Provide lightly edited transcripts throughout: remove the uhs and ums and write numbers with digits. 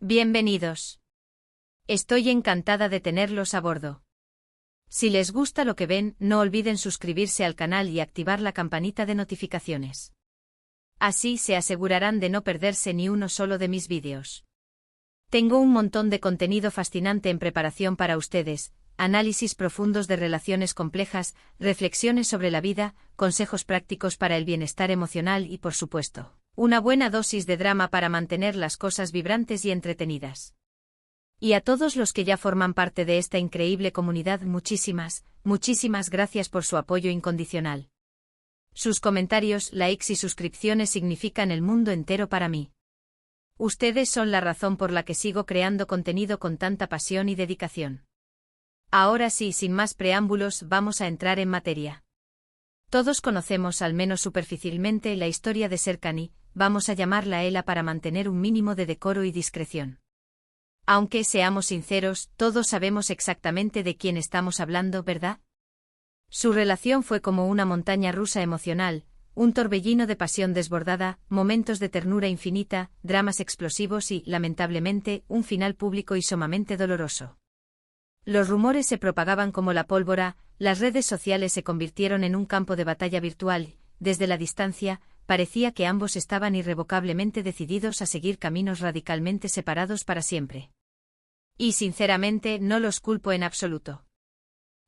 Bienvenidos. Estoy encantada de tenerlos a bordo. Si les gusta lo que ven, no olviden suscribirse al canal y activar la campanita de notificaciones. Así se asegurarán de no perderse ni uno solo de mis vídeos. Tengo un montón de contenido fascinante en preparación para ustedes, análisis profundos de relaciones complejas, reflexiones sobre la vida, consejos prácticos para el bienestar emocional y, por supuesto, una buena dosis de drama para mantener las cosas vibrantes y entretenidas. Y a todos los que ya forman parte de esta increíble comunidad, muchísimas gracias por su apoyo incondicional. Sus comentarios, likes y suscripciones significan el mundo entero para mí. Ustedes son la razón por la que sigo creando contenido con tanta pasión y dedicación. Ahora sí, sin más preámbulos, vamos a entrar en materia. Todos conocemos, al menos superficialmente, la historia de Serkan, vamos a llamarla Ela para mantener un mínimo de decoro y discreción. Aunque, seamos sinceros, todos sabemos exactamente de quién estamos hablando, ¿verdad? Su relación fue como una montaña rusa emocional, un torbellino de pasión desbordada, momentos de ternura infinita, dramas explosivos y, lamentablemente, un final público y sumamente doloroso. Los rumores se propagaban como la pólvora, las redes sociales se convirtieron en un campo de batalla virtual, desde la distancia, parecía que ambos estaban irrevocablemente decididos a seguir caminos radicalmente separados para siempre. Y sinceramente no los culpo en absoluto.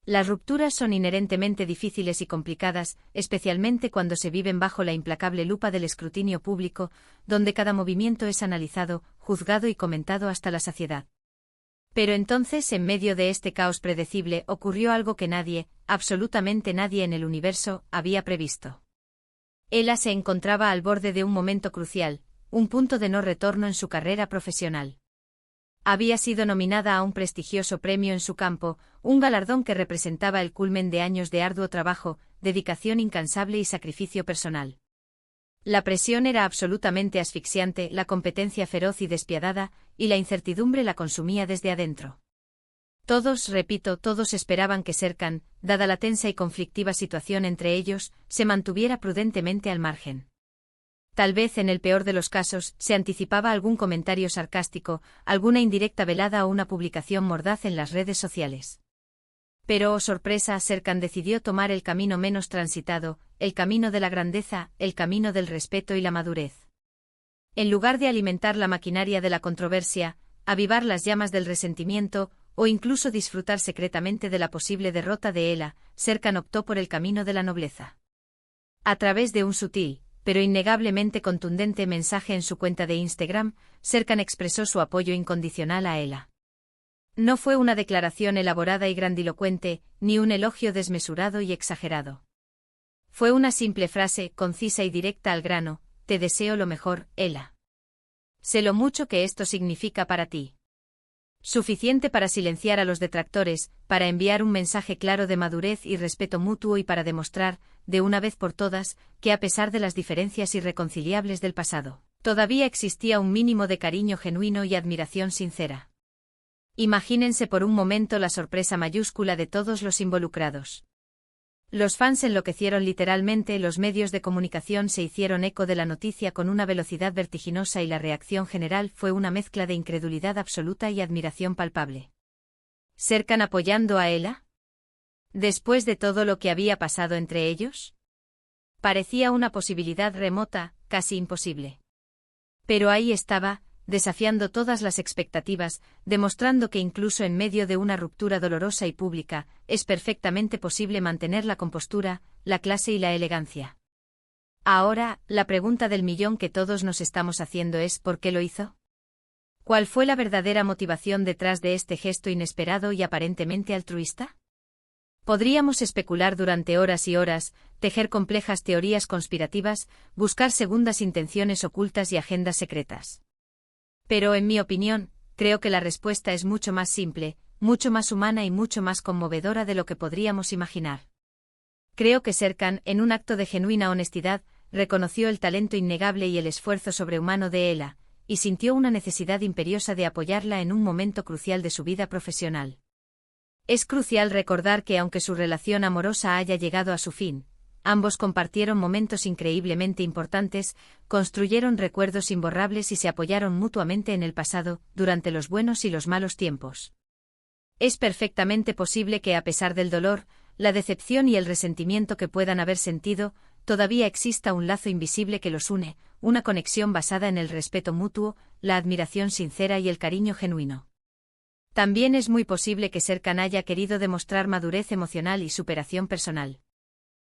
Las rupturas son inherentemente difíciles y complicadas, especialmente cuando se viven bajo la implacable lupa del escrutinio público, donde cada movimiento es analizado, juzgado y comentado hasta la saciedad. Pero entonces, en medio de este caos predecible, ocurrió algo que nadie, absolutamente nadie en el universo, había previsto. Ela se encontraba al borde de un momento crucial, un punto de no retorno en su carrera profesional. Había sido nominada a un prestigioso premio en su campo, un galardón que representaba el culmen de años de arduo trabajo, dedicación incansable y sacrificio personal. La presión era absolutamente asfixiante, la competencia feroz y despiadada, y la incertidumbre la consumía desde adentro. Todos, repito, todos esperaban que Serkan, dada la tensa y conflictiva situación entre ellos, se mantuviera prudentemente al margen. Tal vez, en el peor de los casos, se anticipaba algún comentario sarcástico, alguna indirecta velada o una publicación mordaz en las redes sociales. Pero, oh sorpresa, Serkan decidió tomar el camino menos transitado, el camino de la grandeza, el camino del respeto y la madurez. En lugar de alimentar la maquinaria de la controversia, avivar las llamas del resentimiento, o incluso disfrutar secretamente de la posible derrota de Ela, Serkan optó por el camino de la nobleza. A través de un sutil, pero innegablemente contundente mensaje en su cuenta de Instagram, Serkan expresó su apoyo incondicional a Ela. No fue una declaración elaborada y grandilocuente, ni un elogio desmesurado y exagerado. Fue una simple frase, concisa y directa al grano: te deseo lo mejor, Ela. Sé lo mucho que esto significa para ti. Suficiente para silenciar a los detractores, para enviar un mensaje claro de madurez y respeto mutuo y para demostrar, de una vez por todas, que a pesar de las diferencias irreconciliables del pasado, todavía existía un mínimo de cariño genuino y admiración sincera. Imagínense por un momento la sorpresa mayúscula de todos los involucrados. Los fans enloquecieron literalmente, los medios de comunicación se hicieron eco de la noticia con una velocidad vertiginosa y la reacción general fue una mezcla de incredulidad absoluta y admiración palpable. ¿Serkan apoyando a Ela? ¿Después de todo lo que había pasado entre ellos? Parecía una posibilidad remota, casi imposible. Pero ahí estaba, desafiando todas las expectativas, demostrando que incluso en medio de una ruptura dolorosa y pública, es perfectamente posible mantener la compostura, la clase y la elegancia. Ahora, la pregunta del millón que todos nos estamos haciendo es ¿por qué lo hizo? ¿Cuál fue la verdadera motivación detrás de este gesto inesperado y aparentemente altruista? Podríamos especular durante horas y horas, tejer complejas teorías conspirativas, buscar segundas intenciones ocultas y agendas secretas. Pero en mi opinión, creo que la respuesta es mucho más simple, mucho más humana y mucho más conmovedora de lo que podríamos imaginar. Creo que Serkan, en un acto de genuina honestidad, reconoció el talento innegable y el esfuerzo sobrehumano de Ela, y sintió una necesidad imperiosa de apoyarla en un momento crucial de su vida profesional. Es crucial recordar que aunque su relación amorosa haya llegado a su fin, ambos compartieron momentos increíblemente importantes, construyeron recuerdos imborrables y se apoyaron mutuamente en el pasado, durante los buenos y los malos tiempos. Es perfectamente posible que a pesar del dolor, la decepción y el resentimiento que puedan haber sentido, todavía exista un lazo invisible que los une, una conexión basada en el respeto mutuo, la admiración sincera y el cariño genuino. También es muy posible que Serkan haya querido demostrar madurez emocional y superación personal.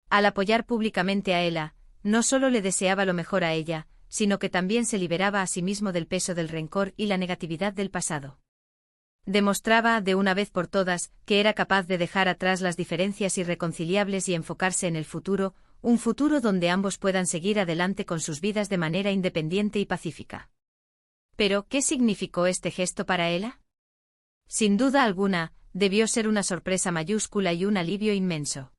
Al apoyar públicamente a Ela, no solo le deseaba lo mejor a ella, sino que también se liberaba a sí mismo del peso del rencor y la negatividad del pasado. Demostraba, de una vez por todas, que era capaz de dejar atrás las diferencias irreconciliables y enfocarse en el futuro, un futuro donde ambos puedan seguir adelante con sus vidas de manera independiente y pacífica. Pero, ¿qué significó este gesto para Ela? Sin duda alguna, debió ser una sorpresa mayúscula y un alivio inmenso.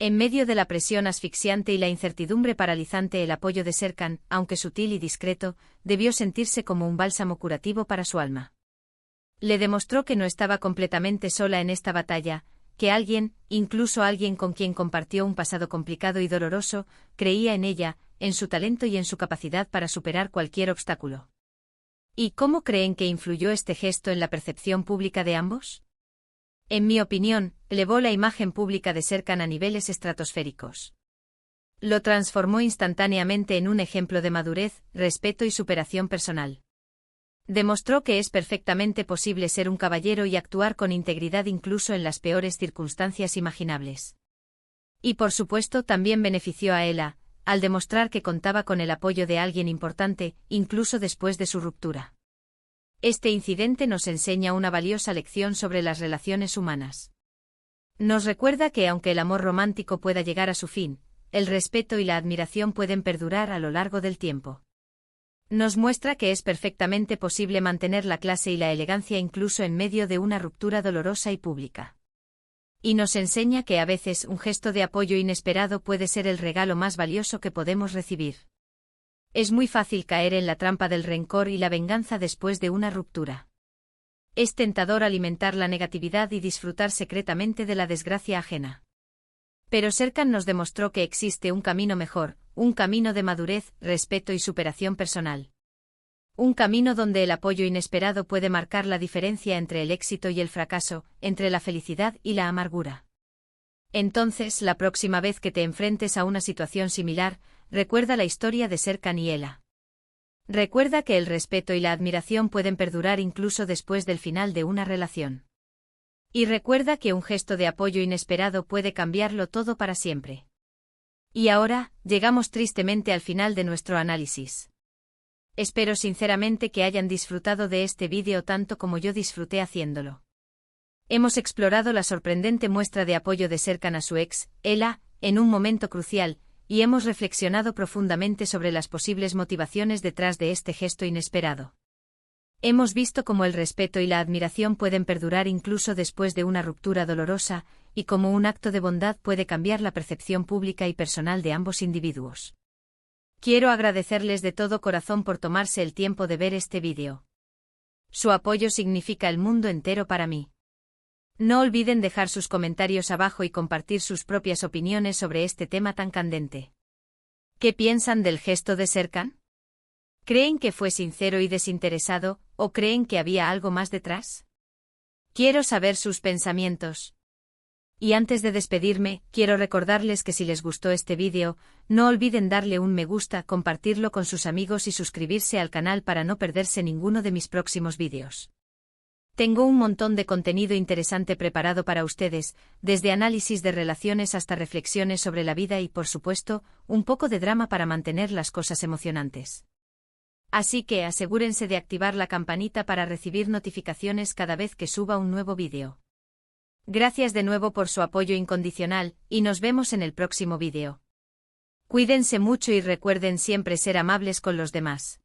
En medio de la presión asfixiante y la incertidumbre paralizante, el apoyo de Serkan, aunque sutil y discreto, debió sentirse como un bálsamo curativo para su alma. Le demostró que no estaba completamente sola en esta batalla, que alguien, incluso alguien con quien compartió un pasado complicado y doloroso, creía en ella, en su talento y en su capacidad para superar cualquier obstáculo. ¿Y cómo creen que influyó este gesto en la percepción pública de ambos? En mi opinión, elevó la imagen pública de Serkan a niveles estratosféricos. Lo transformó instantáneamente en un ejemplo de madurez, respeto y superación personal. Demostró que es perfectamente posible ser un caballero y actuar con integridad incluso en las peores circunstancias imaginables. Y por supuesto también benefició a Ela, al demostrar que contaba con el apoyo de alguien importante, incluso después de su ruptura. Este incidente nos enseña una valiosa lección sobre las relaciones humanas. Nos recuerda que aunque el amor romántico pueda llegar a su fin, el respeto y la admiración pueden perdurar a lo largo del tiempo. Nos muestra que es perfectamente posible mantener la clase y la elegancia incluso en medio de una ruptura dolorosa y pública. Y nos enseña que a veces un gesto de apoyo inesperado puede ser el regalo más valioso que podemos recibir. Es muy fácil caer en la trampa del rencor y la venganza después de una ruptura. Es tentador alimentar la negatividad y disfrutar secretamente de la desgracia ajena. Pero Serkan nos demostró que existe un camino mejor, un camino de madurez, respeto y superación personal. Un camino donde el apoyo inesperado puede marcar la diferencia entre el éxito y el fracaso, entre la felicidad y la amargura. Entonces, la próxima vez que te enfrentes a una situación similar, recuerda la historia de Serkan y Ela. Recuerda que el respeto y la admiración pueden perdurar incluso después del final de una relación. Y recuerda que un gesto de apoyo inesperado puede cambiarlo todo para siempre. Y ahora, llegamos tristemente al final de nuestro análisis. Espero sinceramente que hayan disfrutado de este vídeo tanto como yo disfruté haciéndolo. Hemos explorado la sorprendente muestra de apoyo de Serkan a su ex, Ela, en un momento crucial, y hemos reflexionado profundamente sobre las posibles motivaciones detrás de este gesto inesperado. Hemos visto cómo el respeto y la admiración pueden perdurar incluso después de una ruptura dolorosa, y cómo un acto de bondad puede cambiar la percepción pública y personal de ambos individuos. Quiero agradecerles de todo corazón por tomarse el tiempo de ver este vídeo. Su apoyo significa el mundo entero para mí. No olviden dejar sus comentarios abajo y compartir sus propias opiniones sobre este tema tan candente. ¿Qué piensan del gesto de Serkan? ¿Creen que fue sincero y desinteresado, o creen que había algo más detrás? Quiero saber sus pensamientos. Y antes de despedirme, quiero recordarles que si les gustó este vídeo, no olviden darle un me gusta, compartirlo con sus amigos y suscribirse al canal para no perderse ninguno de mis próximos vídeos. Tengo un montón de contenido interesante preparado para ustedes, desde análisis de relaciones hasta reflexiones sobre la vida y, por supuesto, un poco de drama para mantener las cosas emocionantes. Así que asegúrense de activar la campanita para recibir notificaciones cada vez que suba un nuevo vídeo. Gracias de nuevo por su apoyo incondicional, y nos vemos en el próximo vídeo. Cuídense mucho y recuerden siempre ser amables con los demás.